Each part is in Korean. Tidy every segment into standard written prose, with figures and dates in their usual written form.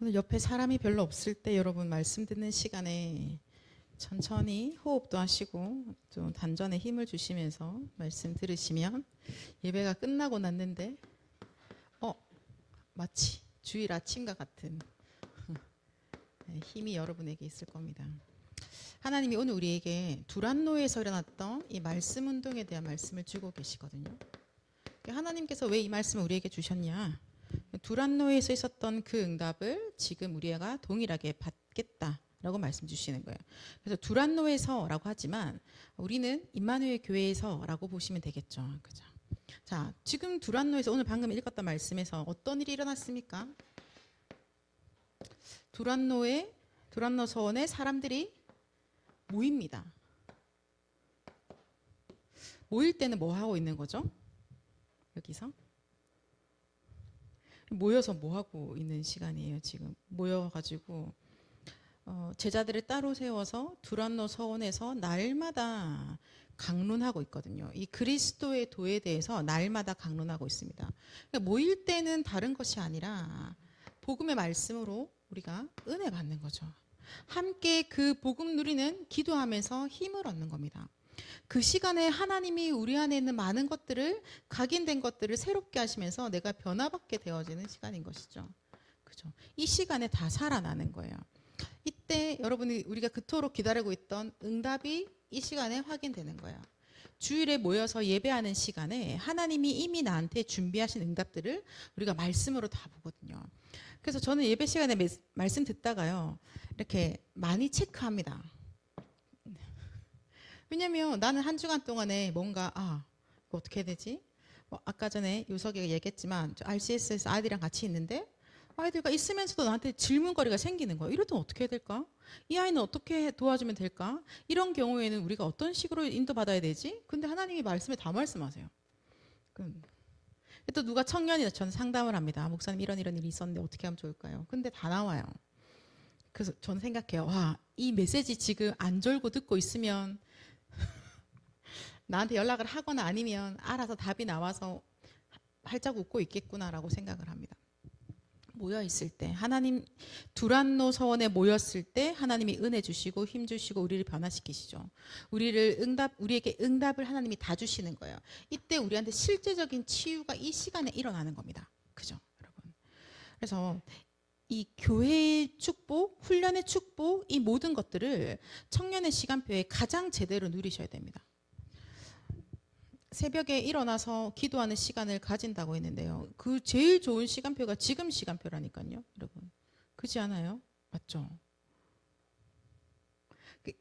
오늘 옆에 사람이 별로 없을 때 여러분 말씀 듣는 시간에 천천히 호흡도 하시고 좀 단전에 힘을 주시면서 말씀 들으시면 예배가 끝나고 났는데 마치 주일 아침과 같은 힘이 여러분에게 있을 겁니다. 하나님이 오늘 우리에게 두란노에서 일어났던 이 말씀 운동에 대한 말씀을 주고 계시거든요. 하나님께서 왜 이 말씀을 우리에게 주셨냐? 두란노에서 있었던 그 응답을 지금 우리가 동일하게 받겠다라고 말씀 주시는 거예요. 그래서 두란노에서라고 하지만 우리는 임마누엘 교회에서라고 보시면 되겠죠. 그죠? 자, 지금 두란노에서 오늘 방금 읽었던 말씀에서 어떤 일이 일어났습니까? 두란노 서원에 사람들이 모입니다. 모일 때는 뭐 하고 있는 거죠? 여기서 모여서 뭐 하고 있는 시간이에요. 지금 모여가지고 제자들을 따로 세워서 두란노 서원에서 날마다 강론하고 있거든요. 이 그리스도의 도에 대해서 날마다 강론하고 있습니다. 그러니까 모일 때는 다른 것이 아니라 복음의 말씀으로 우리가 은혜 받는 거죠. 함께 그 복음 누리는 기도하면서 힘을 얻는 겁니다. 그 시간에 하나님이 우리 안에 있는 많은 것들을, 각인된 것들을 새롭게 하시면서 내가 변화받게 되어지는 시간인 것이죠. 그죠? 이 시간에 다 살아나는 거예요. 이때 여러분이 우리가 그토록 기다리고 있던 응답이 이 시간에 확인되는 거예요. 주일에 모여서 예배하는 시간에 하나님이 이미 나한테 준비하신 응답들을 우리가 말씀으로 다 보거든요. 그래서 저는 예배 시간에 말씀 듣다가요, 이렇게 많이 체크합니다. 왜냐면 나는 한 주간 동안에 뭔가 이거 어떻게 해야 되지? 아까 전에 요석이가 얘기했지만 RCS에서 아이들이랑 같이 있는데 아이들과 있으면서도 나한테 질문거리가 생기는 거예요. 이럴 땐 어떻게 해야 될까? 이 아이는 어떻게 도와주면 될까? 이런 경우에는 우리가 어떤 식으로 인도받아야 되지? 근데 하나님이 말씀에 다 말씀하세요. 또 누가 청년이나 저는 상담을 합니다. 목사님 이런 일이 있었는데 어떻게 하면 좋을까요? 근데 다 나와요. 그래서 저는 생각해요. 이 메시지 지금 안 졸고 듣고 있으면 나한테 연락을 하거나 아니면 알아서 답이 나와서 활짝 웃고 있겠구나라고 생각을 합니다. 모여 있을 때 하나님 두란노 서원에 모였을 때 하나님이 은혜 주시고 힘 주시고 우리를 변화시키시죠. 우리에게 응답을 하나님이 다 주시는 거예요. 이때 우리한테 실제적인 치유가 이 시간에 일어나는 겁니다. 그죠, 여러분? 그래서 이 교회의 축복, 훈련의 축복, 이 모든 것들을 청년의 시간표에 가장 제대로 누리셔야 됩니다. 새벽에 일어나서 기도하는 시간을 가진다고 했는데요. 그 제일 좋은 시간표가 지금 시간표라니까요, 여러분. 그렇지 않아요? 맞죠?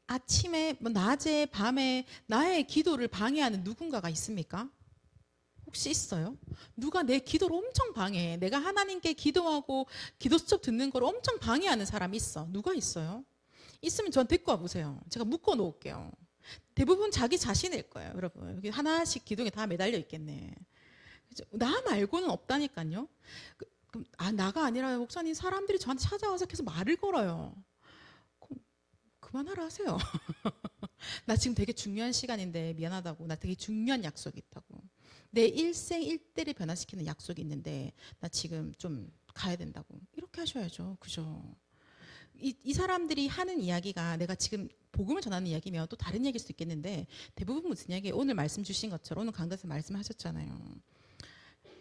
아침에, 낮에, 밤에 나의 기도를 방해하는 누군가가 있습니까? 혹시 있어요? 누가 내 기도를 엄청 방해해. 내가 하나님께 기도하고 기도 수첩 듣는 걸 엄청 방해하는 사람이 있어. 누가 있어요? 있으면 전 데리고 와보세요. 제가 묶어 놓을게요. 대부분 자기 자신일 거예요, 여러분. 여기 하나씩 기둥에 다 매달려 있겠네. 나 말고는 없다니까요. 나가 아니라 목사님, 사람들이 저한테 찾아와서 계속 말을 걸어요. 그만하라 하세요. 나 지금 되게 중요한 시간인데 미안하다고. 나 되게 중요한 약속이 있다고. 내 일생 일대를 변화시키는 약속이 있는데 나 지금 좀 가야 된다고. 이렇게 하셔야죠. 그죠? 이 사람들이 하는 이야기가 내가 지금 복음을 전하는 이야기면 또 다른 얘기일 수도 있겠는데 대부분 무슨 이야기예요? 오늘 말씀 주신 것처럼 오늘 강단에서 말씀하셨잖아요.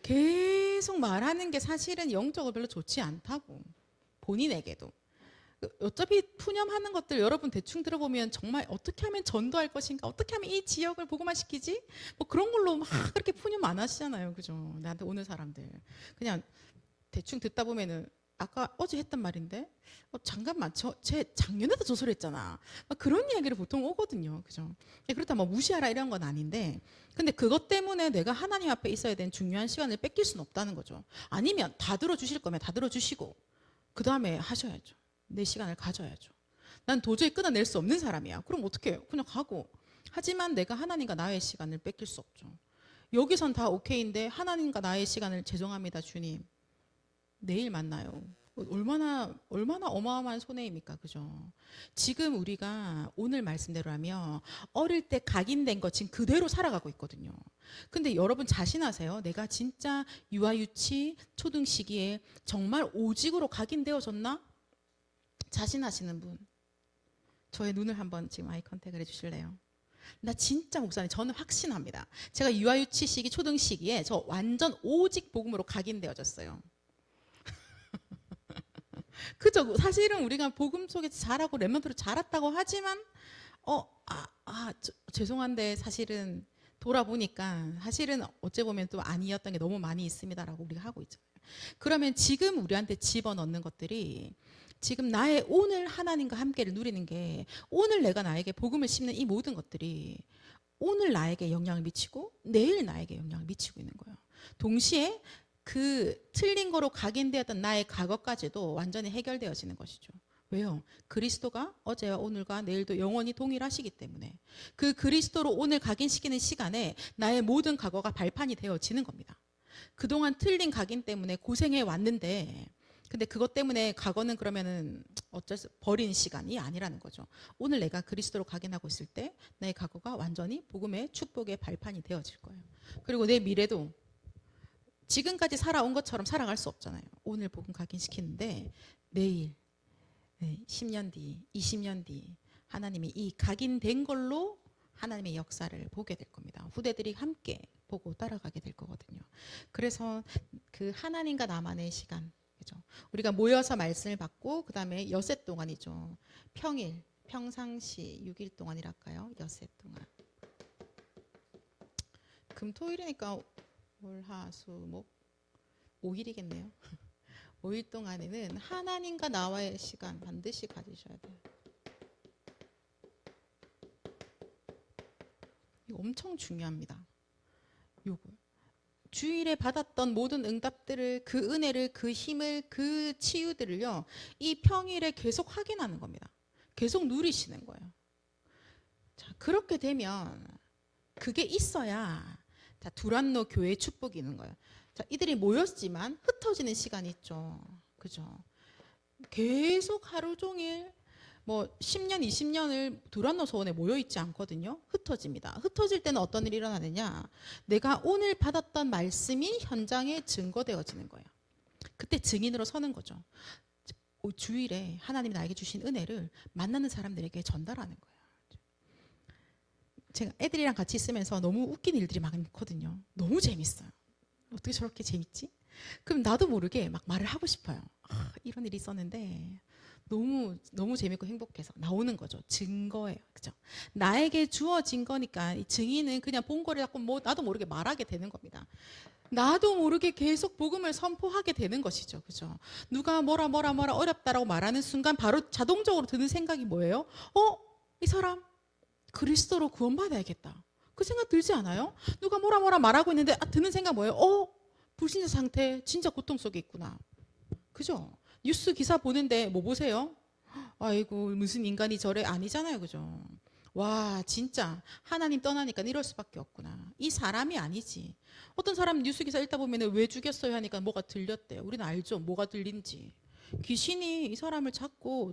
계속 말하는 게 사실은 영적으로 별로 좋지 않다고. 본인에게도. 어차피 푸념하는 것들 여러분 대충 들어보면 정말 어떻게 하면 전도할 것인가, 어떻게 하면 이 지역을 복음화시키지? 뭐 그런 걸로 막 그렇게 푸념 안 하시잖아요. 그죠? 나한테 오는 사람들. 그냥 대충 듣다 보면은 아까 어제 했던 말인데 잠깐만 쟤 작년에도 저 소리 했잖아. 막 그런 이야기를 보통 오거든요. 그죠? 그렇다 뭐 무시하라 이런 건 아닌데 근데 그것 때문에 내가 하나님 앞에 있어야 되는 중요한 시간을 뺏길 수는 없다는 거죠. 아니면 다 들어주실 거면 다 들어주시고 그 다음에 하셔야죠. 내 시간을 가져야죠. 난 도저히 끊어낼 수 없는 사람이야. 그럼 어떻게 해요? 그냥 가고. 하지만 내가 하나님과 나의 시간을 뺏길 수 없죠. 여기선 다 오케이인데 하나님과 나의 시간을 죄송합니다, 주님. 내일 만나요. 얼마나 어마어마한 손해입니까? 그죠? 지금 우리가 오늘 말씀대로라면 어릴 때 각인된 거 지금 그대로 살아가고 있거든요. 근데 여러분 자신하세요? 내가 진짜 유아유치 초등 시기에 정말 오직으로 각인되어졌나? 자신하시는 분, 저의 눈을 한번 지금 아이 컨택을 해주실래요? 나 진짜 목사님, 저는 확신합니다. 제가 유아유치 시기 초등 시기에 저 완전 오직 복음으로 각인되어졌어요. 그죠? 사실은 우리가 복음 속에서 자라고 랩런트로 자랐다고 하지만 죄송한데 사실은 돌아보니까 사실은 어째 보면 또 아니었던 게 너무 많이 있습니다라고 우리가 하고 있잖아요. 그러면 지금 우리한테 집어넣는 것들이 지금 나의 오늘 하나님과 함께를 누리는 게 오늘 내가 나에게 복음을 심는 이 모든 것들이 오늘 나에게 영향을 미치고 내일 나에게 영향을 미치고 있는 거예요. 동시에 그 틀린 거로 각인되었던 나의 과거까지도 완전히 해결되어지는 것이죠. 왜요? 그리스도가 어제와 오늘과 내일도 영원히 동일하시기 때문에 그 그리스도로 오늘 각인시키는 시간에 나의 모든 과거가 발판이 되어지는 겁니다. 그동안 틀린 각인 때문에 고생해 왔는데 근데 그것 때문에 과거는 그러면은 버린 시간이 아니라는 거죠. 오늘 내가 그리스도로 각인하고 있을 때 나의 과거가 완전히 복음의 축복의 발판이 되어질 거예요. 그리고 내 미래도 지금까지 살아온 것처럼 살아갈 수 없잖아요. 오늘 복음 각인시키는데 내일 10년 뒤, 20년 뒤 하나님이 이 각인된 걸로 하나님의 역사를 보게 될 겁니다. 후대들이 함께 보고 따라가게 될 거거든요. 그래서 그 하나님과 나만의 시간, 그죠? 우리가 모여서 말씀을 받고 그 다음에 엿새 동안이죠. 평일, 평상시 6일 동안이랄까요? 엿새 동안. 금토일이니까 월, 화, 수, 목 5일이겠네요. 5일 동안에는 하나님과 나와의 시간 반드시 가지셔야 돼요. 이거 엄청 중요합니다. 요거. 주일에 받았던 모든 응답들을, 그 은혜를, 그 힘을, 그 치유들을요, 이 평일에 계속 확인하는 겁니다. 계속 누리시는 거예요. 자, 그렇게 되면 그게 있어야 자, 두란노 교회의 축복이 있는 거예요. 자, 이들이 모였지만 흩어지는 시간이 있죠. 그죠? 계속 하루 종일 뭐 10년, 20년을 두란노 소원에 모여 있지 않거든요. 흩어집니다. 흩어질 때는 어떤 일이 일어나느냐? 내가 오늘 받았던 말씀이 현장에 증거되어지는 거예요. 그때 증인으로 서는 거죠. 주일에 하나님이 나에게 주신 은혜를 만나는 사람들에게 전달하는 거예요. 제가 애들이랑 같이 있으면서 너무 웃긴 일들이 많거든요. 너무 재밌어요. 어떻게 저렇게 재밌지? 그럼 나도 모르게 막 말을 하고 싶어요. 이런 일이 있었는데 너무 재밌고 행복해서 나오는 거죠. 증거예요. 그죠? 나에게 주어진 거니까 이 증인은 그냥 본 거를 자꾸 뭐 나도 모르게 말하게 되는 겁니다. 나도 모르게 계속 복음을 선포하게 되는 것이죠. 그죠? 누가 뭐라 어렵다라고 말하는 순간 바로 자동적으로 드는 생각이 뭐예요? 이 사람 그리스도로 구원받아야겠다. 그 생각 들지 않아요? 누가 뭐라 말하고 있는데 드는 생각 뭐예요? 불신자 상태 진짜 고통 속에 있구나. 그죠? 뉴스 기사 보는데 뭐 보세요? 아이고 무슨 인간이 저래 아니잖아요. 그죠? 와 진짜 하나님 떠나니까 이럴 수밖에 없구나. 이 사람이 아니지. 어떤 사람 뉴스 기사 읽다 보면 왜 죽였어요 하니까 뭐가 들렸대요. 우리는 알죠. 뭐가 들린지. 귀신이 이 사람을 잡고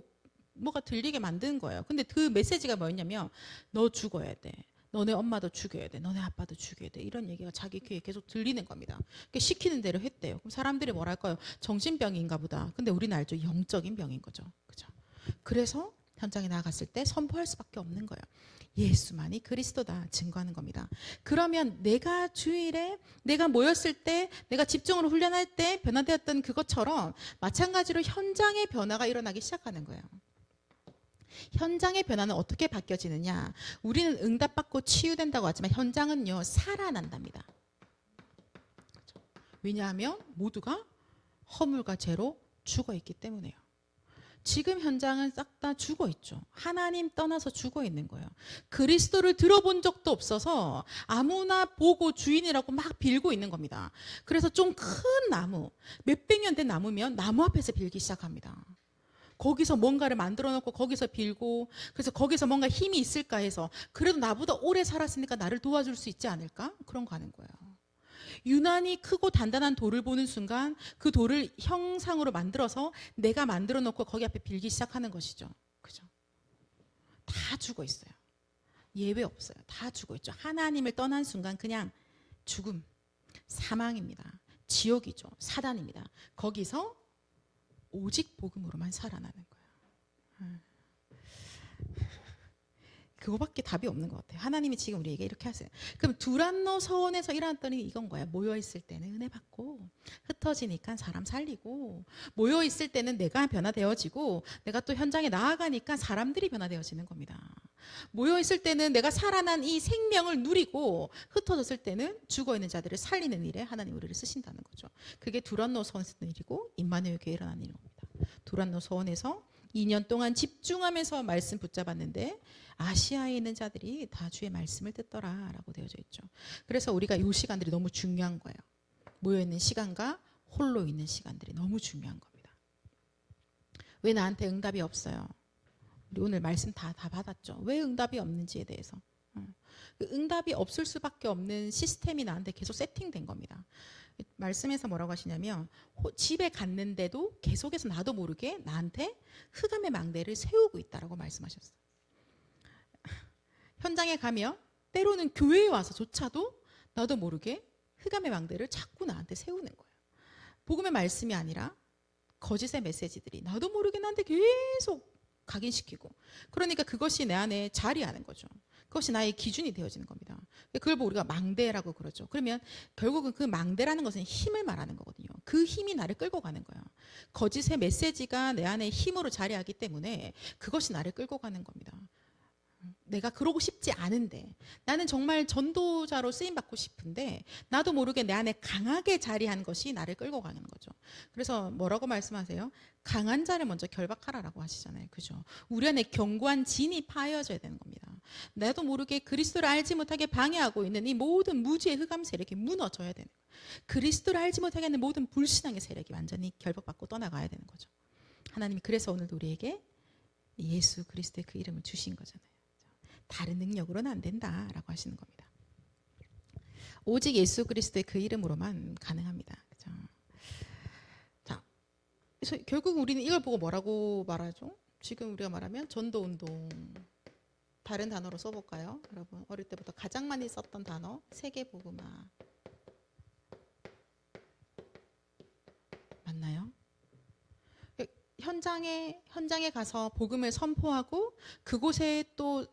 뭐가 들리게 만드는 거예요. 근데 그 메시지가 뭐였냐면 너 죽어야 돼. 너네 엄마도 죽여야 돼. 너네 아빠도 죽여야 돼. 이런 얘기가 자기 귀에 계속 들리는 겁니다. 그러니까 시키는 대로 했대요. 그럼 사람들이 뭐랄까요? 정신병인가 보다. 근데 우리는 알죠. 영적인 병인 거죠. 그죠? 그래서 현장에 나갔을 때 선포할 수밖에 없는 거예요. 예수만이 그리스도다 증거하는 겁니다. 그러면 내가 주일에 내가 모였을 때 내가 집중으로 훈련할 때 변화되었던 그것처럼 마찬가지로 현장의 변화가 일어나기 시작하는 거예요. 현장의 변화는 어떻게 바뀌어지느냐? 우리는 응답받고 치유된다고 하지만 현장은요 살아난답니다. 왜냐하면 모두가 허물과 죄로 죽어있기 때문에요. 지금 현장은 싹 다 죽어있죠. 하나님 떠나서 죽어있는 거예요. 그리스도를 들어본 적도 없어서 아무나 보고 주인이라고 막 빌고 있는 겁니다. 그래서 좀 큰 나무, 몇백 년 된 나무면 나무 앞에서 빌기 시작합니다. 거기서 뭔가를 만들어 놓고 거기서 빌고 그래서 거기서 뭔가 힘이 있을까 해서 그래도 나보다 오래 살았으니까 나를 도와줄 수 있지 않을까? 그런 거 하는 거예요. 유난히 크고 단단한 돌을 보는 순간 그 돌을 형상으로 만들어서 내가 만들어 놓고 거기 앞에 빌기 시작하는 것이죠. 그죠? 다 죽어 있어요. 예외 없어요. 다 죽어 있죠. 하나님을 떠난 순간 그냥 죽음, 사망입니다. 지옥이죠. 사단입니다. 거기서 오직 복음으로만 살아나는 거예요. 그거밖에 답이 없는 것 같아요. 하나님이 지금 우리에게 이렇게 하세요. 그럼 두란노 서원에서 일어났던 일이 이건 거야. 모여있을 때는 은혜 받고, 흩어지니까 사람 살리고, 모여있을 때는 내가 변화되어지고, 내가 또 현장에 나아가니까 사람들이 변화되어지는 겁니다. 모여있을 때는 내가 살아난 이 생명을 누리고, 흩어졌을 때는 죽어있는 자들을 살리는 일에 하나님 우리를 쓰신다는 거죠. 그게 두란노 서원에서 일이고 임마누엘 교회에 일어난 일입니다. 두란노 서원에서 2년 동안 집중하면서 말씀 붙잡았는데 아시아에 있는 자들이 다 주의 말씀을 듣더라라고 되어져 있죠. 그래서 우리가 이 시간들이 너무 중요한 거예요. 모여있는 시간과 홀로 있는 시간들이 너무 중요한 겁니다. 왜 나한테 응답이 없어요? 우리 오늘 말씀 다 받았죠. 왜 응답이 없는지에 대해서. 응답이 없을 수밖에 없는 시스템이 나한테 계속 세팅된 겁니다. 말씀에서 뭐라고 하시냐면 집에 갔는데도 계속해서 나도 모르게 나한테 흑암의 망대를 세우고 있다라고 말씀하셨어요. 현장에 가면 때로는 교회에 와서조차도 나도 모르게 흑암의 망대를 자꾸 나한테 세우는 거예요. 복음의 말씀이 아니라 거짓의 메시지들이 나도 모르게 나한테 계속 각인시키고, 그러니까 그것이 내 안에 자리하는 거죠. 그것이 나의 기준이 되어지는 겁니다. 그걸 보고 우리가 망대라고 그러죠. 그러면 결국은 그 망대라는 것은 힘을 말하는 거거든요. 그 힘이 나를 끌고 가는 거예요. 거짓의 메시지가 내 안에 힘으로 자리하기 때문에 그것이 나를 끌고 가는 겁니다. 내가 그러고 싶지 않은데, 나는 정말 전도자로 쓰임받고 싶은데 나도 모르게 내 안에 강하게 자리한 것이 나를 끌고 가는 거죠. 그래서 뭐라고 말씀하세요? 강한 자를 먼저 결박하라라고 하시잖아요. 그죠? 우리 안에 견고한 진이 파여져야 되는 겁니다. 나도 모르게 그리스도를 알지 못하게 방해하고 있는 이 모든 무지의 흑암 세력이 무너져야 되는 거예요. 그리스도를 알지 못하게 하는 모든 불신앙의 세력이 완전히 결박받고 떠나가야 되는 거죠. 하나님이 그래서 오늘도 우리에게 예수 그리스도의 그 이름을 주신 거잖아요. 다른 능력으로는 안 된다라고 하시는 겁니다. 오직 예수 그리스도의 그 이름으로만 가능합니다. 그죠? 자, 그래서 결국 우리는 이걸 보고 뭐라고 말하죠? 지금 우리가 말하면 전도운동, 다른 단어로 써볼까요? 여러분 어릴 때부터 가장 많이 썼던 단어 세계복음화 맞나요? 현장에 가서 복음을 선포하고 그곳에 또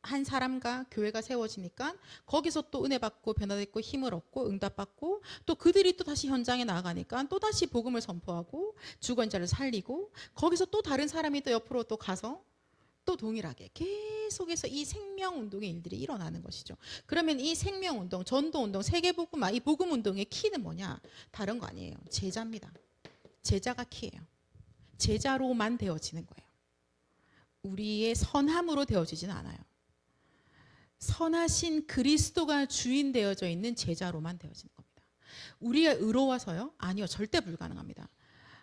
한 사람과 교회가 세워지니까 거기서 또 은혜 받고 변화됐고 힘을 얻고 응답받고 또 그들이 또 다시 현장에 나아가니까 또 다시 복음을 선포하고 죽은 자를 살리고 거기서 또 다른 사람이 또 옆으로 또 가서 또 동일하게 계속해서 이 생명운동의 일들이 일어나는 것이죠. 그러면 이 생명운동, 전도운동, 세계복음화, 이 복음운동의 키는 뭐냐? 다른 거 아니에요. 제자입니다. 제자가 키예요. 제자로만 되어지는 거예요. 우리의 선함으로 되어지지는 않아요. 선하신 그리스도가 주인 되어져 있는 제자로만 되어지는 겁니다. 우리가 의로워서요? 아니요. 절대 불가능합니다.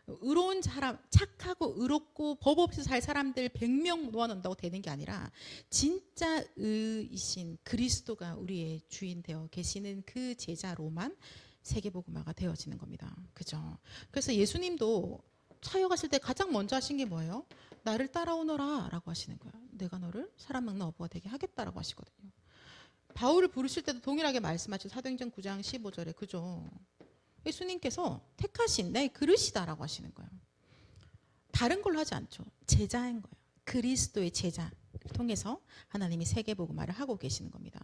의로운 사람, 착하고 의롭고 법 없이 살 사람들 100명 모아놓는다고 되는 게 아니라 진짜 의이신 그리스도가 우리의 주인 되어 계시는 그 제자로만 세계복음화가 되어지는 겁니다. 그죠? 그래서 예수님도 사역하실 때 가장 먼저 하신 게 뭐예요? 나를 따라오너라 라고 하시는 거예요. 내가 너를 사람 먹는 어부가 되게 하겠다라고 하시거든요. 바울을 부르실 때도 동일하게 말씀하시죠. 사도행전 9장 15절에 그죠? 예수님께서 택하신 내 그릇이다라고 하시는 거예요. 다른 걸로 하지 않죠. 제자인 거예요. 그리스도의 제자를 통해서 하나님이 세계복음화를 하고 계시는 겁니다.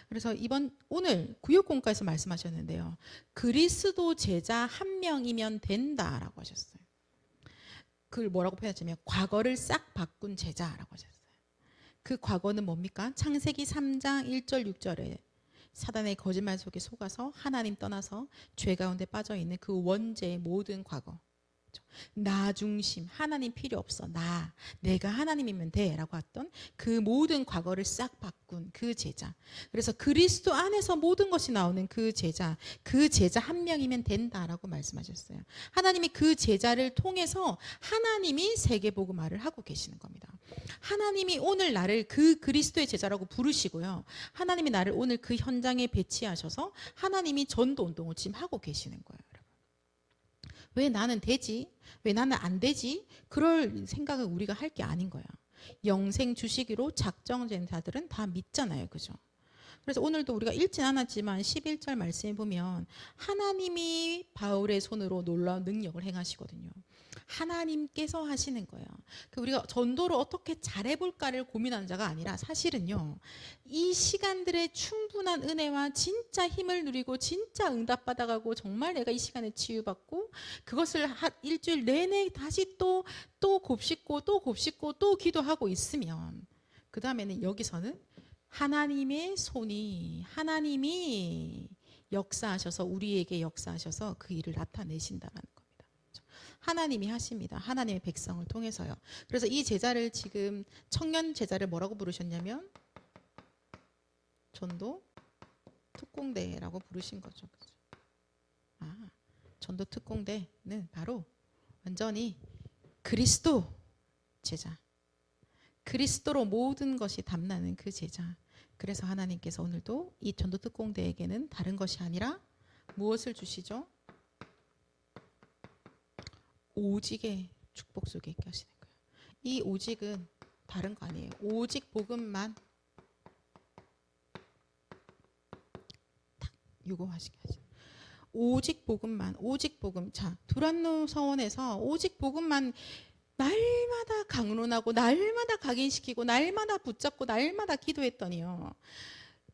그래서 오늘 구역공과에서 말씀하셨는데요. 그리스도 제자 한 명이면 된다라고 하셨어요. 그걸 뭐라고 표현하냐면 과거를 싹 바꾼 제자라고 하셨어요. 그 과거는 뭡니까? 창세기 3장 1절 6절에 사단의 거짓말 속에 속아서 하나님 떠나서 죄 가운데 빠져있는 그 원죄의 모든 과거, 나 중심, 하나님 필요 없어, 내가 하나님이면 돼 라고 했던 그 모든 과거를 싹 바꾼 그 제자. 그래서 그리스도 안에서 모든 것이 나오는 그 제자 한 명이면 된다라고 말씀하셨어요. 하나님이 그 제자를 통해서 하나님이 세계복음화를 하고 계시는 겁니다. 하나님이 오늘 나를 그 그리스도의 제자라고 부르시고요. 하나님이 나를 오늘 그 현장에 배치하셔서 하나님이 전도 운동을 지금 하고 계시는 거예요. 왜 나는 되지? 왜 나는 안 되지? 그럴 생각을 우리가 할 게 아닌 거야. 영생 주시기로 작정된 자들은 다 믿잖아요. 그죠? 그래서 오늘도 우리가 읽진 않았지만 11절 말씀에 보면 하나님이 바울의 손으로 놀라운 능력을 행하시거든요. 하나님께서 하시는 거예요. 우리가 전도를 어떻게 잘해볼까를 고민하는 자가 아니라 사실은요, 이 시간들의 충분한 은혜와 진짜 힘을 누리고 진짜 응답받아가고 정말 내가 이 시간에 치유받고 그것을 일주일 내내 다시 또 곱씹고 또 곱씹고 또 기도하고 있으면 그 다음에는 여기서는 하나님의 손이 하나님이 역사하셔서 우리에게 역사하셔서 그 일을 나타내신다라는 겁니다. 하나님이 하십니다. 하나님의 백성을 통해서요. 그래서 이 제자를 지금 청년 제자를 뭐라고 부르셨냐면 전도 특공대라고 부르신 거죠. 전도 특공대는 바로 완전히 그리스도 제자. 그리스도로 모든 것이 담나는 그 제자. 그래서 하나님께서 오늘도 이 전도 특공대에게는 다른 것이 아니라 무엇을 주시죠? 오직의 축복 속에 있게 하시는 거예요. 이 오직은 다른 거 아니에요. 오직 복음만 딱 요구하시게 하시는 거예요. 오직 복음만, 오직 복음. 자, 두란노 서원에서 오직 복음만 날마다 강론하고 날마다 각인시키고 날마다 붙잡고 날마다 기도했더니요,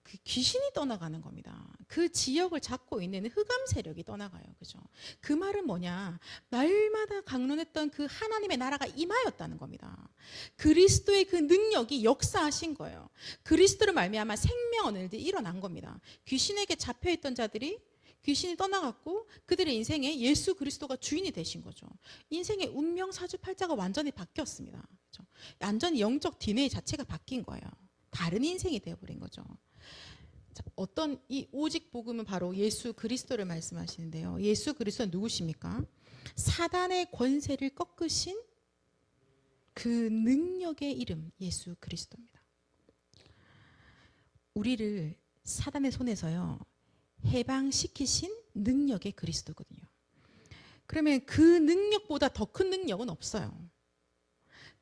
그 귀신이 떠나가는 겁니다. 그 지역을 잡고 있는 흑암 세력이 떠나가요. 그죠? 그 말은 뭐냐? 날마다 강론했던 그 하나님의 나라가 임하였다는 겁니다. 그리스도의 그 능력이 역사하신 거예요. 그리스도를 말미암아 생명의 일들이 일어난 겁니다. 귀신에게 잡혀있던 자들이 귀신이 떠나갔고 그들의 인생에 예수 그리스도가 주인이 되신 거죠. 인생의 운명 사주팔자가 완전히 바뀌었습니다. 그렇죠? 완전히 영적 DNA 자체가 바뀐 거예요. 다른 인생이 되어버린 거죠. 자, 어떤 이 오직 복음은 바로 예수 그리스도를 말씀하시는데요. 예수 그리스도는 누구십니까? 사단의 권세를 꺾으신 그 능력의 이름 예수 그리스도입니다. 우리를 사단의 손에서요 해방시키신 능력의 그리스도거든요. 그러면 그 능력보다 더 큰 능력은 없어요.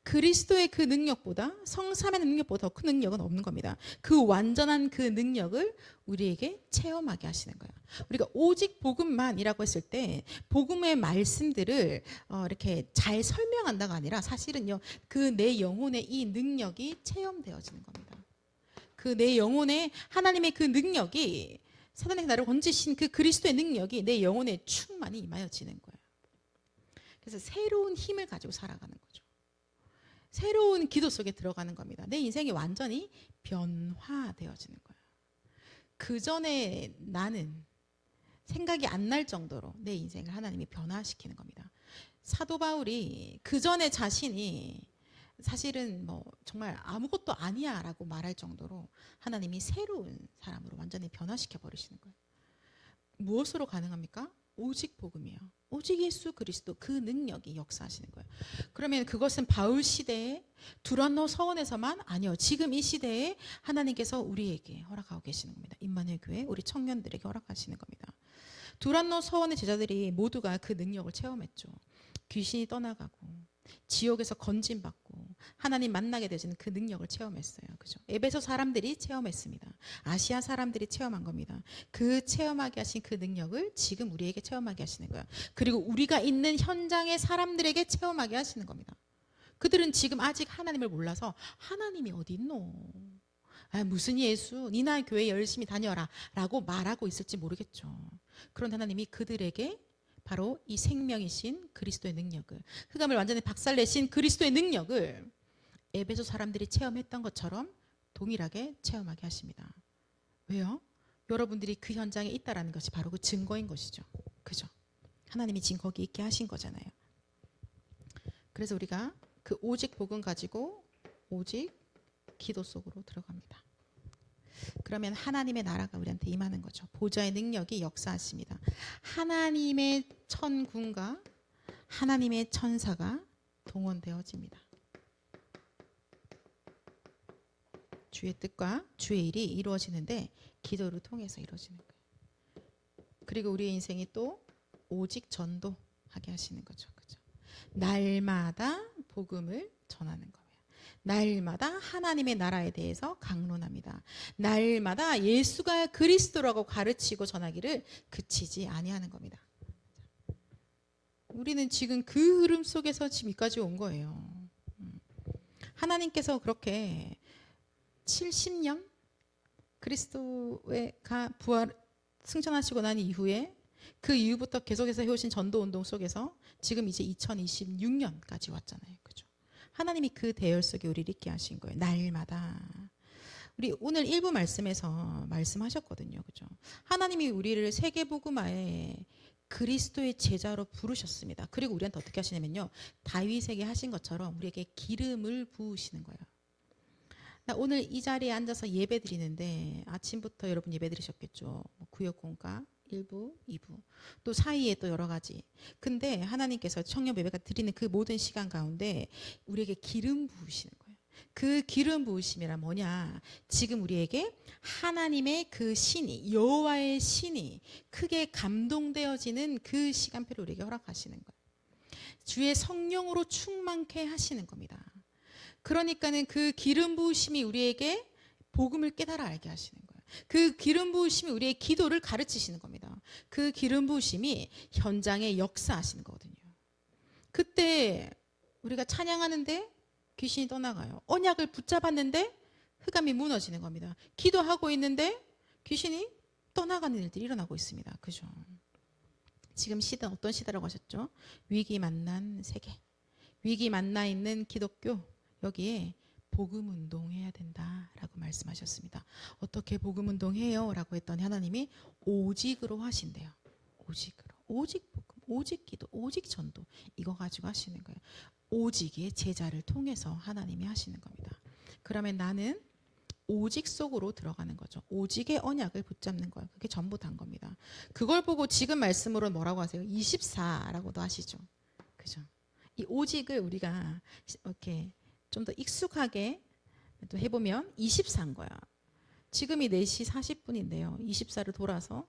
그리스도의 그 능력보다, 성삼의 능력보다 더 큰 능력은 없는 겁니다. 그 완전한 그 능력을 우리에게 체험하게 하시는 거예요. 우리가 오직 복음만이라고 했을 때 복음의 말씀들을 이렇게 잘 설명한다가 아니라 사실은요 그 내 영혼의 이 능력이 체험되어지는 겁니다. 그 내 영혼에 하나님의 그 능력이, 사단에게 나를 건지신 그 그리스도의 능력이 내 영혼에 충만히 임하여지는 거예요. 그래서 새로운 힘을 가지고 살아가는 거죠. 새로운 기도 속에 들어가는 겁니다. 내 인생이 완전히 변화되어지는 거예요. 그 전에 나는 생각이 안 날 정도로 내 인생을 하나님이 변화시키는 겁니다. 사도 바울이 그 전에 자신이 사실은 뭐 정말 아무것도 아니야 라고 말할 정도로 하나님이 새로운 사람으로 완전히 변화시켜 버리시는 거예요. 무엇으로 가능합니까? 오직 복음이에요. 오직 예수 그리스도 그 능력이 역사하시는 거예요. 그러면 그것은 바울 시대에 두란노 서원에서만 아니요. 지금 이 시대에 하나님께서 우리에게 허락하고 계시는 겁니다. 임마누엘 교회 우리 청년들에게 허락하시는 겁니다. 두란노 서원의 제자들이 모두가 그 능력을 체험했죠. 귀신이 떠나가고 지옥에서 건진받고 하나님 만나게 되는 그 능력을 체험했어요. 그죠? 에베소 사람들이 체험했습니다. 아시아 사람들이 체험한 겁니다. 그 체험하게 하신 그 능력을 지금 우리에게 체험하게 하시는 거예요. 그리고 우리가 있는 현장의 사람들에게 체험하게 하시는 겁니다. 그들은 지금 아직 하나님을 몰라서 하나님이 어디 있노? 무슨 예수? 니나 교회 열심히 다녀라 라고 말하고 있을지 모르겠죠. 그런데 하나님이 그들에게 바로 이 생명이신 그리스도의 능력을, 흑암을 완전히 박살내신 그리스도의 능력을 에베소 사람들이 체험했던 것처럼 동일하게 체험하게 하십니다. 왜요? 여러분들이 그 현장에 있다라는 것이 바로 그 증거인 것이죠. 그죠? 하나님이 지금 거기 있게 하신 거잖아요. 그래서 우리가 그 오직 복음 가지고 오직 기도 속으로 들어갑니다. 그러면 하나님의 나라가 우리한테 임하는 거죠. 보좌의 능력이 역사하십니다. 하나님의 천군과 하나님의 천사가 동원되어집니다. 주의 뜻과 주의 일이 이루어지는데 기도를 통해서 이루어지는 거예요. 그리고 우리의 인생이 또 오직 전도하게 하시는 거죠. 그죠? 날마다 복음을 전하는 거예요. 날마다 하나님의 나라에 대해서 강론합니다. 날마다 예수가 그리스도라고 가르치고 전하기를 그치지 아니하는 겁니다. 우리는 지금 그 흐름 속에서 지금 여기까지 온 거예요. 하나님께서 그렇게 70년 그리스도가 부활 승천하시고 난 이후에 그 이후부터 계속해서 해오신 전도 운동 속에서 지금 이제 2026년까지 왔잖아요. 그죠? 하나님이 그 대열 속에 우리를 있게 하신 거예요. 날마다. 우리 오늘 일부 말씀에서 말씀하셨거든요. 그죠? 하나님이 우리를 세계복음화에 그리스도의 제자로 부르셨습니다. 그리고 우리한테 어떻게 하시냐면요. 다윗에게 하신 것처럼 우리에게 기름을 부으시는 거예요. 나 오늘 이 자리에 앉아서 예배 드리는데 아침부터 여러분 예배 드리셨겠죠. 구역공과 1부, 2부. 또 사이에 또 여러 가지. 근데 하나님께서 청년 예배가 드리는 그 모든 시간 가운데 우리에게 기름 부으시는 거예요. 그 기름 부으심이란 뭐냐? 지금 우리에게 하나님의 그 신이, 여호와의 신이 크게 감동되어지는 그 시간표를 우리에게 허락하시는 거예요. 주의 성령으로 충만케 하시는 겁니다. 그러니까는 그 기름 부으심이 우리에게 복음을 깨달아 알게 하시는 거예요. 그 기름 부으심이 우리의 기도를 가르치시는 겁니다. 그 기름 부으심이 현장에 역사하시는 거거든요. 그때 우리가 찬양하는데 귀신이 떠나가요. 언약을 붙잡았는데 흑암이 무너지는 겁니다. 기도하고 있는데 귀신이 떠나가는 일들이 일어나고 있습니다. 그죠? 지금 시대는 어떤 시대라고 하셨죠? 위기 만난 세계. 위기 만나 있는 기독교. 여기에 복음 운동해야 된다라고 말씀하셨습니다. 어떻게 복음 운동해요? 라고 했더니 하나님이 오직으로 하신대요. 오직으로. 오직 복음, 오직 기도, 오직 전도. 이거 가지고 하시는 거예요. 오직의 제자를 통해서 하나님이 하시는 겁니다. 그러면 나는 오직 속으로 들어가는 거죠. 오직의 언약을 붙잡는 거예요. 그게 전부 다인 겁니다. 그걸 보고 지금 말씀으로 뭐라고 하세요? 24라고도 하시죠. 그죠? 이 오직을 우리가 이렇게 좀 더 익숙하게 또 해보면 24인 거야. 지금이 4시 40분인데요. 24를 돌아서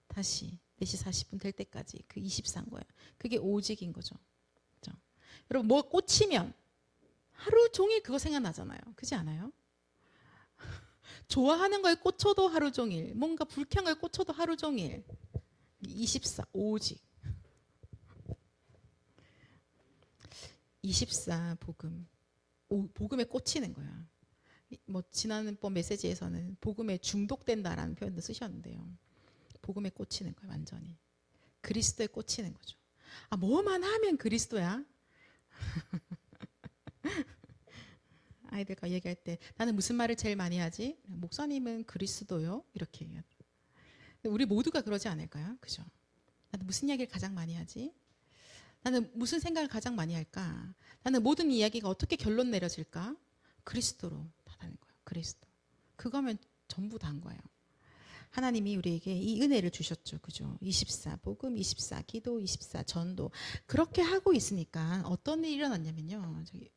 다시 4시 40분 될 때까지 그 24인 거야. 그게 오직인 거죠. 그렇죠? 여러분 뭐 꽂히면 하루 종일 그거 생각나잖아요. 그렇지 않아요? 좋아하는 거에 꽂혀도 하루 종일, 뭔가 불쾌한 거에 꽂혀도 하루 종일. 24 오직. 24 복음. 복음에 꽂히는 거야. 뭐 지난번 메시지에서는 복음에 중독된다라는 표현도 쓰셨는데요. 복음에 꽂히는 거야, 완전히. 그리스도에 꽂히는 거죠. 아, 뭐만 하면 그리스도야? 아이들과 얘기할 때 나는 무슨 말을 제일 많이 하지? 목사님은 그리스도요? 이렇게 얘기하더라고요. 우리 모두가 그러지 않을까요? 그죠? 나는 무슨 이야기를 가장 많이 하지? 나는 무슨 생각을 가장 많이 할까? 나는 모든 이야기가 어떻게 결론 내려질까? 그리스도로 다 다는 거예요. 그리스도. 그거면 전부 다인 거예요. 하나님이 우리에게 이 은혜를 주셨죠. 그죠? 24 복음, 24 기도, 24 전도. 그렇게 하고 있으니까 어떤 일이 일어났냐면요. 저기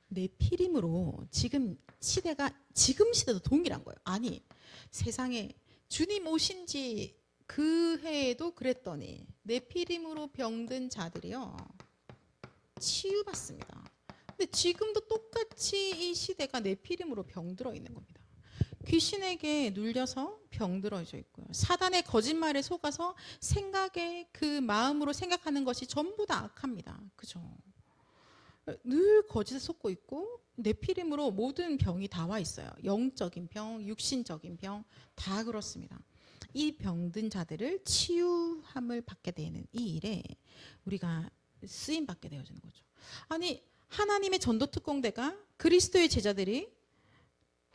내 피림으로 지금 시대도 동일한 거예요. 아니, 세상에 주님 오신 지 그 해에도 그랬더니 내 피림으로 병든 자들이요 치유받습니다. 근데 지금도 똑같이 이 시대가 내 피림으로 병들어 있는 겁니다. 귀신에게 눌려서 병들어져 있고요. 사단의 거짓말에 속아서 생각에 그 마음으로 생각하는 것이 전부 다 악합니다. 그죠? 늘 거짓에 속고 있고 네피림으로 모든 병이 다 와 있어요. 영적인 병, 육신적인 병 다 그렇습니다. 이 병든 자들을 치유함을 받게 되는 이 일에 우리가 쓰임 받게 되어지는 거죠. 아니 하나님의 전도 특공대가 그리스도의 제자들이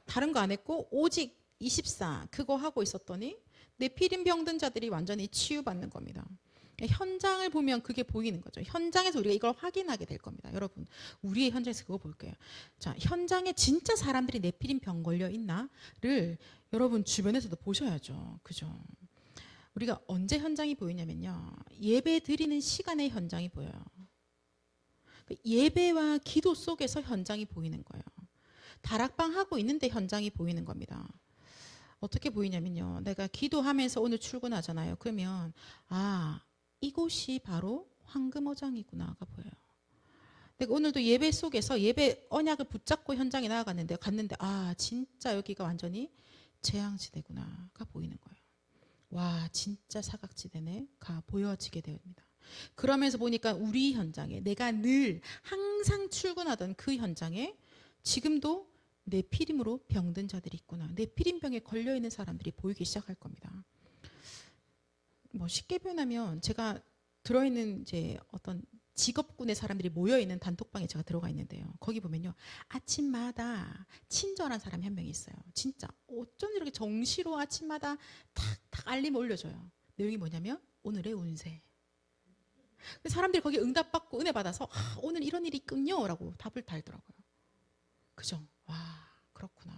다른 거 안 했고 오직 24 그거 하고 있었더니 네피림 병든 자들이 완전히 치유받는 겁니다. 현장을 보면 그게 보이는 거죠. 현장에서 우리가 이걸 확인하게 될 겁니다. 여러분, 우리의 현장에서 그거 볼게요. 자, 현장에 진짜 사람들이 네피림 병 걸려 있나를 여러분 주변에서도 보셔야죠. 그죠? 우리가 언제 현장이 보이냐면요. 예배 드리는 시간에 현장이 보여요. 예배와 기도 속에서 현장이 보이는 거예요. 다락방 하고 있는데 현장이 보이는 겁니다. 어떻게 보이냐면요. 내가 기도하면서 오늘 출근하잖아요. 그러면 아, 이곳이 바로 황금어장이구나가 보여요. 내가 오늘도 예배 속에서 예배 언약을 붙잡고 현장에 나아갔는데 아, 진짜 여기가 완전히 재앙지대구나가 보이는 거예요. 와, 진짜 사각지대네가 보여지게 됩니다. 그러면서 보니까 우리 현장에 내가 늘 항상 출근하던 그 현장에 지금도 네피림으로 병든 자들이 있구나. 네피림병에 걸려 있는 사람들이 보이기 시작할 겁니다. 뭐 쉽게 표현하면 제가 들어있는 이제 어떤 직업군의 사람들이 모여 있는 단톡방에 제가 들어가 있는데요. 거기 보면요, 아침마다 친절한 사람이 한 명 있어요. 진짜 어쩜 이렇게 정시로 아침마다 탁탁 알림 올려줘요. 내용이 뭐냐면 오늘의 운세. 사람들이 거기 응답받고 은혜 받아서 아, 오늘 이런 일이 있군요 라고 답을 달더라고요. 그죠? 와, 그렇구나.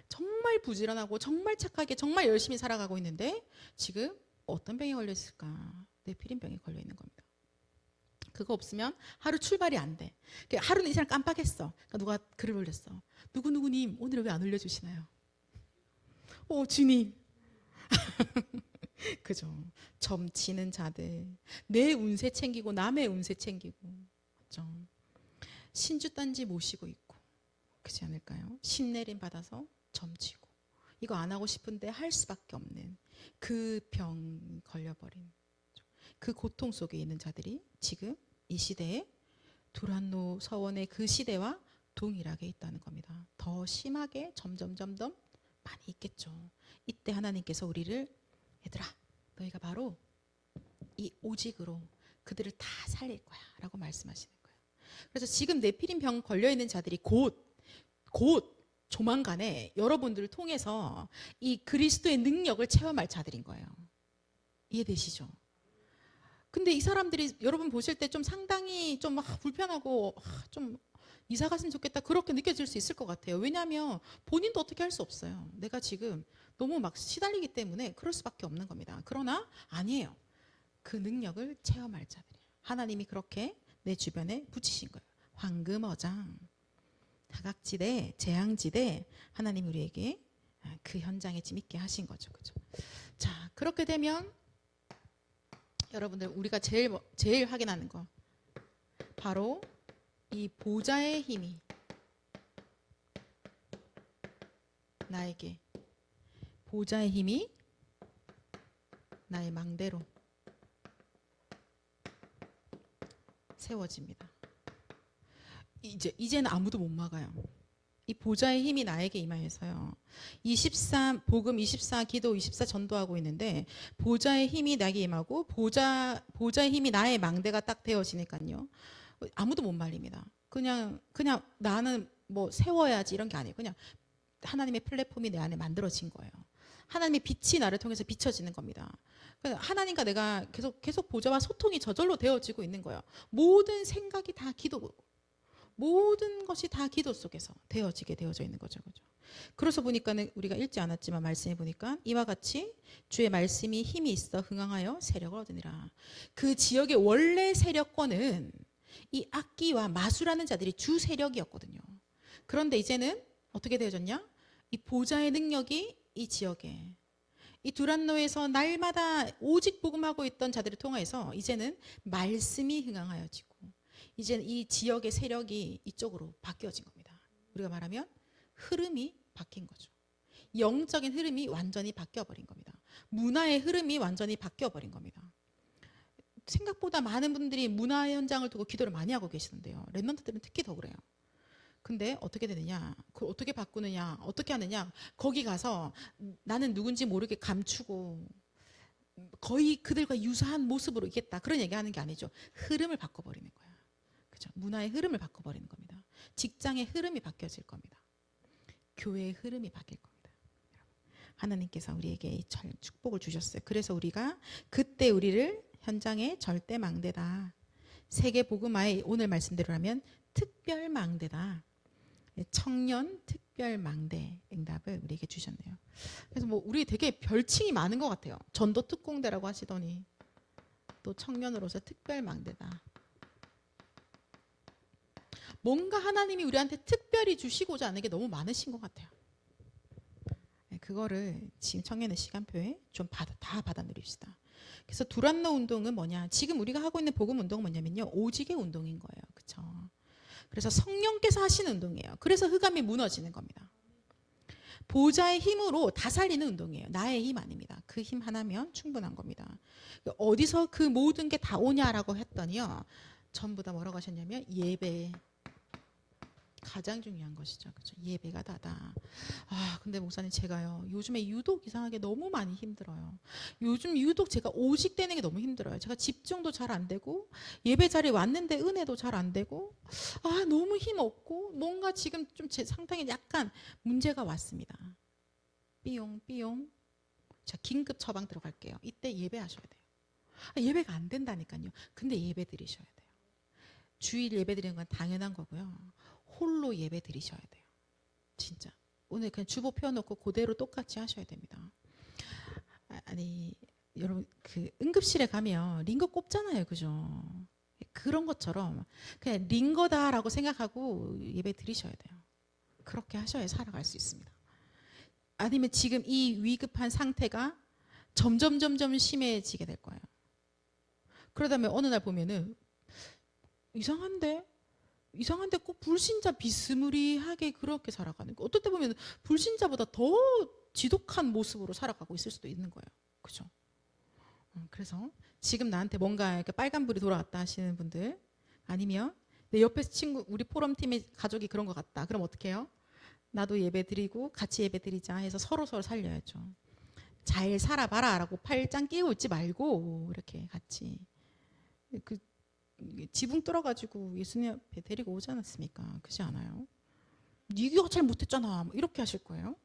정말 부지런하고 정말 착하게 정말 열심히 살아가고 있는데 지금 어떤 병에 걸려 있을까? 뇌피림병에 걸려 있는 겁니다. 그거 없으면 하루 출발이 안 돼. 하루는 이 사람 깜빡했어. 그러니까 누가 글을 올렸어. 누구누구님 오늘 왜 안 올려주시나요? 주님. 그죠? 점치는 자들, 내 운세 챙기고 남의 운세 챙기고, 그죠? 신주단지 모시고 있고, 그렇지 않을까요? 신내림 받아서 점치고, 이거 안 하고 싶은데 할 수밖에 없는 그 병 걸려버린 그 고통 속에 있는 자들이 지금 이 시대에 두란노 서원의 그 시대와 동일하게 있다는 겁니다. 더 심하게 점점 많이 있겠죠. 이때 하나님께서 우리를 얘들아 너희가 바로 이 오직으로 그들을 다 살릴 거야 라고 말씀하시는 거예요. 그래서 지금 네피림 병 걸려있는 자들이 곧 조만간에 여러분들을 통해서 이 그리스도의 능력을 체험할 자들인 거예요. 이해되시죠? 근데 이 사람들이 여러분 보실 때 좀 상당히 좀 불편하고 좀 이사 갔으면 좋겠다 그렇게 느껴질 수 있을 것 같아요. 왜냐하면 본인도 어떻게 할 수 없어요. 내가 지금 너무 막 시달리기 때문에 그럴 수밖에 없는 겁니다. 그러나 아니에요. 그 능력을 체험할 자들이에요. 하나님이 그렇게 내 주변에 붙이신 거예요. 황금어장, 사각지대, 재앙지대 하나님 우리에게 그 현장에 지금 있게 하신 거죠. 그죠? 자, 그렇게 되면 여러분들 우리가 제일 확인하는 거 바로 이 보좌의 힘이 나에게 보좌의 힘이 나의 망대로 세워집니다. 이제는 아무도 못 막아요. 이 보좌의 힘이 나에게 임하여서요. 복음 24 기도 24 전도하고 있는데 보좌의 힘이 나에게 임하고 보좌의 힘이 나의 망대가 딱 되어지니까요. 아무도 못 말립니다. 그냥 나는 뭐 세워야지 이런 게 아니에요. 그냥 하나님의 플랫폼이 내 안에 만들어진 거예요. 하나님의 빛이 나를 통해서 비춰지는 겁니다. 하나님과 내가 계속 보좌와 소통이 저절로 되어지고 있는 거예요. 모든 생각이 다 기도고 모든 것이 다 기도 속에서 되어져 있는 거죠. 그죠? 그래서 보니까는 우리가 읽지 않았지만 말씀해 보니까 이와 같이 주의 말씀이 힘이 있어 흥황하여 세력을 얻으니라. 그 지역의 원래 세력권은 이 악기와 마술하는 자들이 주 세력이었거든요. 그런데 이제는 어떻게 되어졌냐? 이 보좌의 능력이 이 지역에 이 두란노에서 날마다 오직 복음하고 있던 자들을 통해서 이제는 말씀이 흥황하여지고 이제는 이 지역의 세력이 이쪽으로 바뀌어진 겁니다. 우리가 말하면 흐름이 바뀐 거죠. 영적인 흐름이 완전히 바뀌어버린 겁니다. 문화의 흐름이 완전히 바뀌어버린 겁니다. 생각보다 많은 분들이 문화 현장을 두고 기도를 많이 하고 계시는데요. 랩런트들은 특히 더 그래요. 근데 어떻게 되느냐? 그걸 어떻게 바꾸느냐? 어떻게 하느냐? 거기 가서 나는 누군지 모르게 감추고 거의 그들과 유사한 모습으로 있겠다. 그런 얘기하는 게 아니죠. 흐름을 바꿔버리는 거예요. 그죠? 문화의 흐름을 바꿔버리는 겁니다. 직장의 흐름이 바뀌어질 겁니다. 교회의 흐름이 바뀔 겁니다. 하나님께서 우리에게 축복을 주셨어요. 그래서 우리가 그때 우리를 현장의 절대 망대다. 세계 복음화의 오늘 말씀대로라면 특별 망대다. 청년 특별 망대 응답을 우리에게 주셨네요. 그래서 뭐 우리 되게 별칭이 많은 것 같아요. 전도 특공대라고 하시더니 또 청년으로서 특별 망대다. 뭔가 하나님이 우리한테 특별히 주시고자 하는 게 너무 많으신 것 같아요. 그거를 지금 청년의 시간표에 좀 다 받아 누립시다. 그래서 두란노 운동은 뭐냐? 지금 우리가 하고 있는 복음 운동은 뭐냐면요, 오직의 운동인 거예요. 그렇죠? 그래서 성령께서 하시는 운동이에요. 그래서 흑암이 무너지는 겁니다. 보좌의 힘으로 다 살리는 운동이에요. 나의 힘 아닙니다. 그 힘 하나면 충분한 겁니다. 어디서 그 모든 게 다 오냐라고 했더니요, 전부 다 뭐라고 하셨냐면 예배. 가장 중요한 것이죠. 그렇죠? 예배가 다다. 근데 목사님, 제가요, 요즘에 유독 이상하게 너무 많이 힘들어요. 요즘 유독 제가 오직되는 게 너무 힘들어요. 제가 집중도 잘 안 되고, 예배 자리에 왔는데 은혜도 잘 안 되고, 너무 힘없고, 뭔가 지금 좀 제 상태에 약간 문제가 왔습니다. 삐용. 자, 긴급 처방 들어갈게요. 이때 예배하셔야 돼요. 예배가 안 된다니까요. 근데 예배 드리셔야 돼요. 주일 예배 드리는 건 당연한 거고요. 홀로 예배 드리셔야 돼요. 진짜. 오늘 그냥 주보 펴놓고 그대로 똑같이 하셔야 됩니다. 아니, 여러분, 그 응급실에 가면 링거 꼽잖아요. 그죠? 그런 것처럼 그냥 링거다라고 생각하고 예배 드리셔야 돼요. 그렇게 하셔야 살아갈 수 있습니다. 아니면 지금 이 위급한 상태가 점점 심해지게 될 거예요. 그러다면 어느 날 보면은 이상한데 꼭 불신자 비스무리하게 그렇게 살아가는 거. 어떨 때 보면 불신자보다 더 지독한 모습으로 살아가고 있을 수도 있는 거예요. 그죠? 그래서 지금 나한테 뭔가 이렇게 빨간불이 돌아왔다 하시는 분들, 아니면 내 옆에 친구, 우리 포럼팀의 가족이 그런 것 같다. 그럼 어떻게 해요? 나도 예배 드리고 같이 예배 드리자 해서 서로 살려야죠. 잘 살아봐라 라고 팔짱 끼고 있지 말고 이렇게 같이 그 지붕 뚫어가지고 예수님 앞에 데리고 오지 않았습니까? 그렇지 않아요? 네가 잘 못했잖아. 뭐 이렇게 하실 거예요?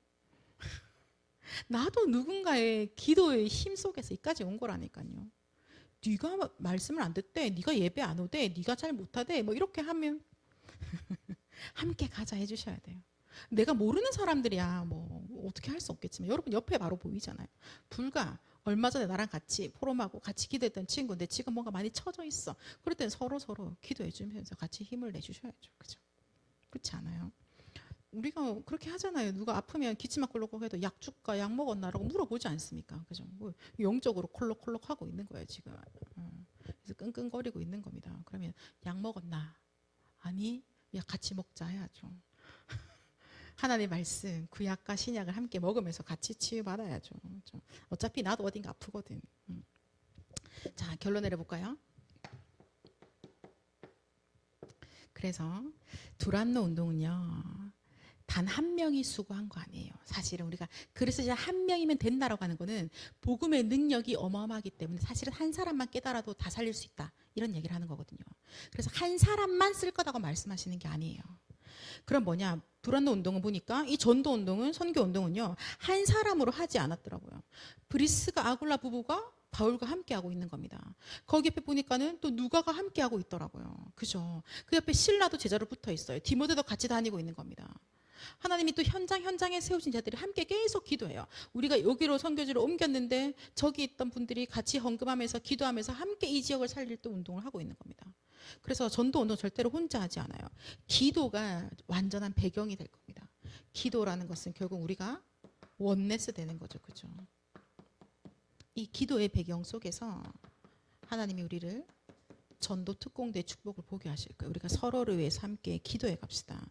나도 누군가의 기도의 힘 속에서 이까지 온 거라니까요. 네가 말씀을 안 듣대, 네가 예배 안 오대, 네가 잘 못하대, 뭐 이렇게 하면 함께 가자 해주셔야 돼요. 내가 모르는 사람들이야 뭐 어떻게 할 수 없겠지만, 여러분 옆에 바로 보이잖아요. 불과 얼마 전에 나랑 같이 포럼하고 같이 기도했던 친구인데 지금 뭔가 많이 처져 있어. 그럴 땐 서로 기도해 주면서 같이 힘을 내주셔야죠. 그죠? 그렇지 않아요? 우리가 그렇게 하잖아요. 누가 아프면 기침막 꼴록꼴록 해도 약 줄까, 약 먹었나라고 물어보지 않습니까? 그죠? 뭐 영적으로 콜록콜록 하고 있는 거예요 지금. 그래서 끙끙거리고 있는 겁니다. 그러면 약 먹었나? 아니, 약 같이 먹자 해야죠. 하나님의 말씀, 구약과 신약을 함께 먹으면서 같이 치유받아야죠. 어차피 나도 어딘가 아프거든. 자, 결론 내려볼까요? 그래서 두란노 운동은요, 단 한 명이 수고한 거 아니에요. 사실은 우리가 그래서 이제 한 명이면 된다라고 하는 거는 복음의 능력이 어마어마하기 때문에 사실은 한 사람만 깨달아도 다 살릴 수 있다, 이런 얘기를 하는 거거든요. 그래서 한 사람만 쓸 거다고 말씀하시는 게 아니에요. 그럼 뭐냐, 두란노 운동은 보니까 이 전도 운동은, 선교 운동은요, 한 사람으로 하지 않았더라고요. 브리스가 아굴라 부부가 바울과 함께 하고 있는 겁니다. 거기 옆에 보니까는 또 누가가 함께 하고 있더라고요. 그죠? 그 옆에 실라도 제자로 붙어 있어요. 디모데도 같이 다니고 있는 겁니다. 하나님이 또 현장에 세우신 자들이 함께 계속 기도해요. 우리가 여기로 선교지를 옮겼는데 저기 있던 분들이 같이 헌금하면서 기도하면서 함께 이 지역을 살릴 또 운동을 하고 있는 겁니다. 그래서 전도 운동 절대로 혼자 하지 않아요. 기도가 완전한 배경이 될 겁니다. 기도라는 것은 결국 우리가 원네스 되는 거죠. 그죠? 이 기도의 배경 속에서 하나님이 우리를 전도 특공대 축복을 보게 하실 거예요. 우리가 서로를 위해서 함께 기도해 갑시다.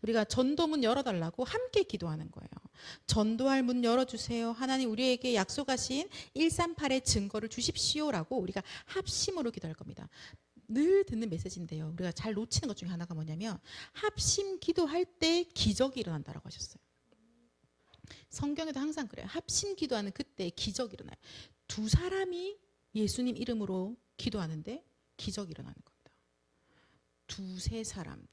우리가 전도문 열어달라고 함께 기도하는 거예요. 전도할 문 열어주세요. 하나님 우리에게 약속하신 138의 증거를 주십시오라고 우리가 합심으로 기도할 겁니다. 늘 듣는 메시지인데요, 우리가 잘 놓치는 것 중에 하나가 뭐냐면 합심 기도할 때 기적이 일어난다라고 하셨어요. 성경에도 항상 그래요. 합심 기도하는 그때 기적이 일어나요. 두 사람이 예수님 이름으로 기도하는데 기적이 일어나는 겁니다. 두세 사람,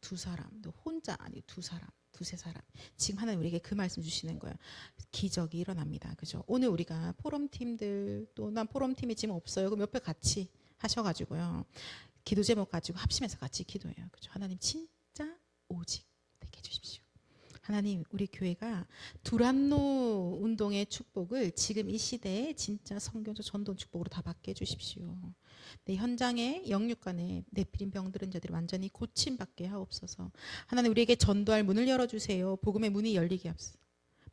너 혼자 아니 두세 사람. 지금 하나님 우리에게 그 말씀 주시는 거예요. 기적이 일어납니다. 그죠? 오늘 우리가 포럼팀들, 또 난 포럼팀이 지금 없어요. 그럼 옆에 같이 하셔가지고요, 기도 제목 가지고 합심해서 같이 기도해요. 그죠? 하나님 진짜 오직 되게 해주십시오. 하나님, 우리 교회가 두란노 운동의 축복을 지금 이 시대에 진짜 성경적 전도 축복으로 다 받게 해주십시오. 내 현장에 영육간에 네피림 병들은 자들이 완전히 고침받게 하옵소서. 하나님, 우리에게 전도할 문을 열어주세요. 복음의 문이 열리게 하옵소서.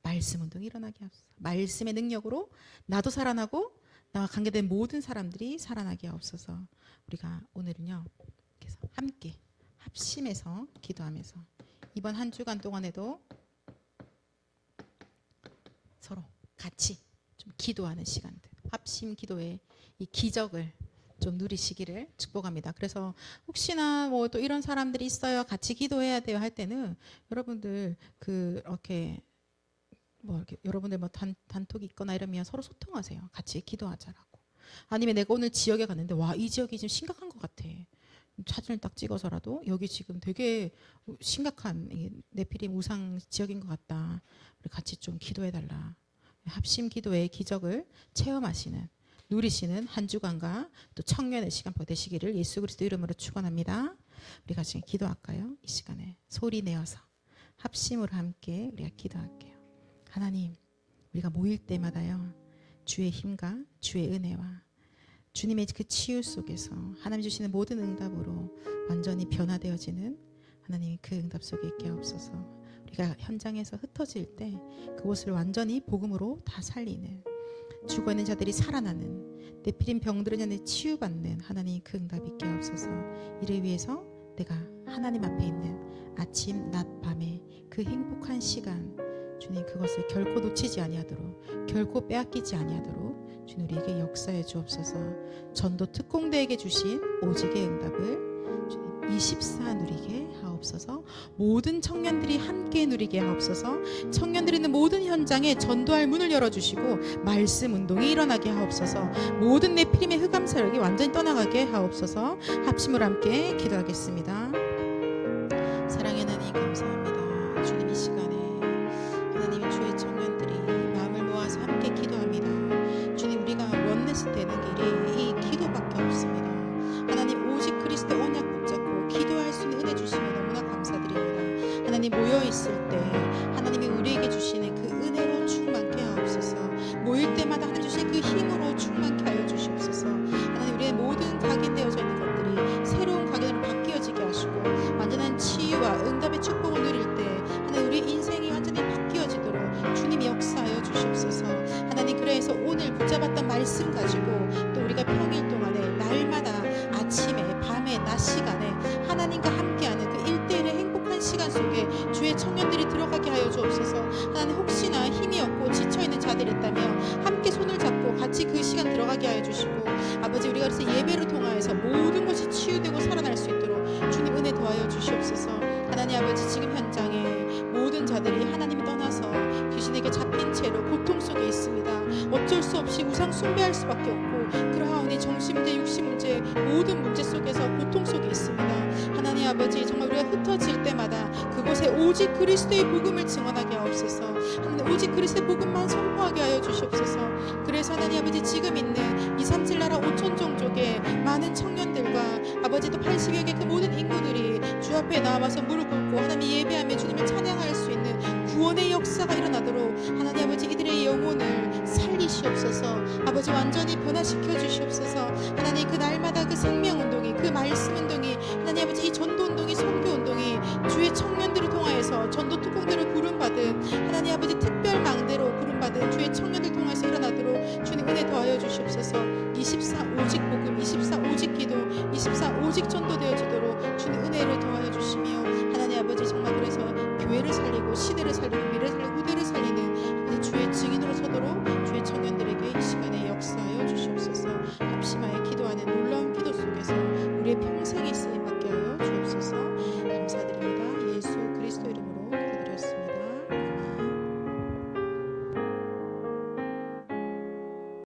말씀 운동이 일어나게 하옵소서. 말씀의 능력으로 나도 살아나고 나와 관계된 모든 사람들이 살아나게 하옵소서. 우리가 오늘은요, 그래서 함께 합심해서 기도하면서 이번 한 주간 동안에도 서로 같이 좀 기도하는 시간들, 합심 기도의 이 기적을 좀 누리시기를 축복합니다. 그래서 혹시나 뭐 또 이런 사람들이 있어요, 같이 기도해야 돼요 할 때는 여러분들 그렇게 뭐 이렇게 여러분들 뭐 단톡이 있거나 이러면 서로 소통하세요. 같이 기도하자라고. 아니면 내가 오늘 지역에 갔는데 와, 이 지역이 지금 심각한 것 같아. 사진을 딱 찍어서라도 여기 지금 되게 심각한 네피림 우상 지역인 것 같다. 우리 같이 좀 기도해달라. 합심 기도의 기적을 체험하시는, 누리시는 한 주간과 또 청년의 시간 보내시기를 예수 그리스도 이름으로 축원합니다. 우리 같이 기도할까요? 이 시간에 소리 내어서 합심으로 함께 우리가 기도할게요. 하나님, 우리가 모일 때마다요, 주의 힘과 주의 은혜와 주님의 그 치유 속에서 하나님 주시는 모든 응답으로 완전히 변화되어지는 하나님 그 응답 속에 있게 하옵소서. 우리가 현장에서 흩어질 때 그곳을 완전히 복음으로 다 살리는, 죽어있는 자들이 살아나는, 네피림 병들은 자들이 치유받는 하나님 그 응답 있게 하옵소서. 이를 위해서 내가 하나님 앞에 있는 아침 낮 밤에 그 행복한 시간, 주님 그것을 결코 놓치지 아니하도록, 결코 빼앗기지 아니하도록 주님 우리에게 역사해 주옵소서. 전도 특공대에게 주신 오직의 응답을 주님 24 누리게 하옵소서. 모든 청년들이 함께 누리게 하옵소서. 청년들이 있는 모든 현장에 전도할 문을 열어주시고 말씀 운동이 일어나게 하옵소서. 모든 네피림의 흑암 세력이 완전히 떠나가게 하옵소서. 합심으로 함께 기도하겠습니다. 사랑의 하나님 감사합니다. 주님 이 시간에 하나님 주의 청년들이 마음을 모아서 함께 기도합니다. 주님, 우리가 원내스 되는 길이 이 기도밖에 없습니다. 하나님, 오직 그리스도 언약 붙잡고 기도할 수 있는 은혜 주시면 너무나 감사드립니다. 하나님, 모여있을 때 하나님이 우리에게 주시는 그 은혜로 충만케 하옵소서. 모일 때마다 하나님 주신 그 힘으로 충만케 하여 주시옵소서. 하나님, 우리의 모든 각인되어져 있는 것들이 새로운 각인으로 바뀌어지게 하시고 완전한 치유와 응답의 축복을 누릴 때 하나님 우리의 인생이 완전히 바뀌어지도록 주님이 역사하여 주시옵소서. 하나님, 그래서 오늘 붙잡았던 말씀 가지고 또 우리가 평일 동안에 날마다 아침에 밤에 낮 시간에 하나님과 함께하는 그 1대1의 행복한 시간 속에 주의 청년들이 들어가게 하여 주옵소서. 하나님, 혹시나 힘이 없고 지쳐있는 자들이 있다면 함께 손을 잡고 같이 그 시간 들어가게 하여 주시고, 아버지, 우리가 그래서 예배를 통하여서 모든 것이 치유되고 살아날 수 있도록 주님 은혜 더하여 주시옵소서. 하나님 아버지, 지금 현장에 모든 자들이 하나님이 떠나서 귀신에게 잡힌 채로 고통 속에 있습니다. 어쩔 수 없이 우상 숭배할 수밖에 없고 그러하오니 정신문제, 육신문제, 모든 문제 속에서 고통 속에 있습니다. 하나님 아버지, 정말 우리가 흩어질 때마다 그곳에 오직 그리스도의 복음을 증언하게 하옵소서. 하나님, 오직 그리스도의 복음만 선포하게 하여 주시옵소서. 그래서 하나님 아버지, 지금 있는 237 나라 5천 종족의 많은 청년들과 아버지 또 80여 개 그 모든 인구들이 주 앞에 나와서 무릎 꿇고 하나님 예배하며 주님을 찬양할 수 있는 구원의 역사가 일어나도록 하나님 아버지 이들의 영혼을 살리시옵소서. 아버지 완전히 변화시켜 주시옵소서. 하나님, 그 날마다 그 생명운동이, 그 말씀운동이, 하나님 아버지 이 전도운동이, 선교운동이 주의 청년들을 통하여서 전도 특공대로 부름받은 하나님 아버지 특별망대로 부름받은 주의 청년들 통해서 일어나도록 주님 은혜 더하여 주시옵소서. 24 오직 복음, 24 오직 기도, 24 오직 전도 되어지도록 주님 은혜를 더하여 주시며 하나님 아버지, 정말 그래서 교회를 살리고 시대를 살리고